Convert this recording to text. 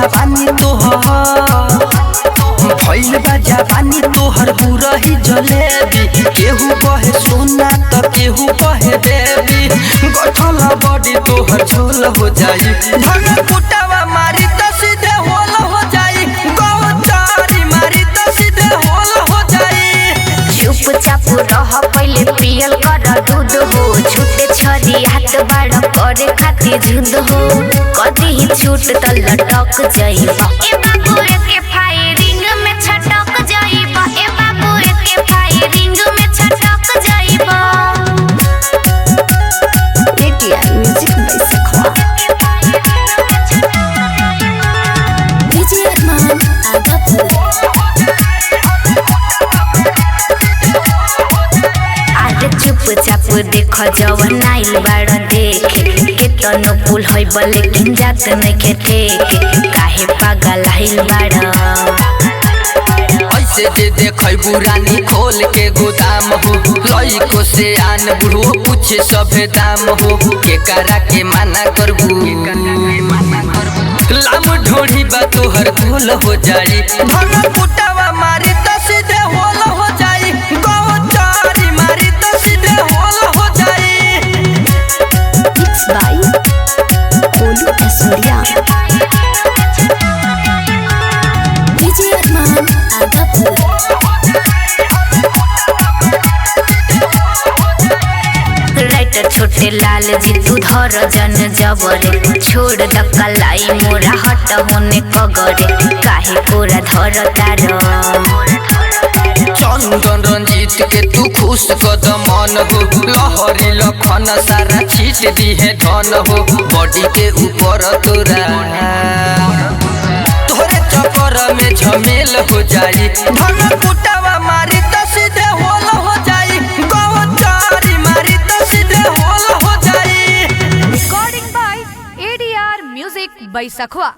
जवानी तोहर भइल बा जवानी तोहर बुरही जलेबी केहू कहे सोना त केहू कहे देवी गठल बॉडी तोहर झोल हो जाई धन कुटावा मारी त सीधे होल हो जाई गौचारी मारी त सीधे होल हो जाई चुपचाप रह पहिले पियल कर दूध हो छूटे छरी हाथ बाड़ करे खातिर जुद हो कदी ही छूट त लटक जाइबा ए बाबू एके फायरिंग में छटक जाइबा ए बाबू एके फायरिंग में छटक जाइबा एटीआर म्यूजिक बाय सखवा डीजे अरमान आगापुर चुपचाप देख जवन आइल बाड़ देखे केतनो पुल होई लेकिन जात नइखे ठेके काहे पागल आइल बाड़ ऐसे जे देखै बुरानी खोल के गोदाम हो लइको से आन बुढ़ो पूछे सभे दाम हो के करा के माना करबू लाम ढोढ़ी बा तोहर धोल हो जाई धन कुटावा मारी त सीधे होल हो जाई गौचारी मारी त सीधे होल हो जाई मिक्स बाय कोलू एसोरिया डीजे अरमान आगापुर राइटर छोटे लाल जी तू धर जन जबरे छोड़ द कलाई मोरा हट होने कगरे काहे कोरा धर तार चंदन रंजीत के तू खुश कदम मन हो लहरी लखन सारा छीट दी है धन हो बॉडी के ऊपर तोरा तोरे चक्कर में झमेल हो जाई धन कुटावा मारी त सीधे होल हो जाई गौचारी मारी त सीधे होल हो जाई Recording by ADR Music by Sakhwa.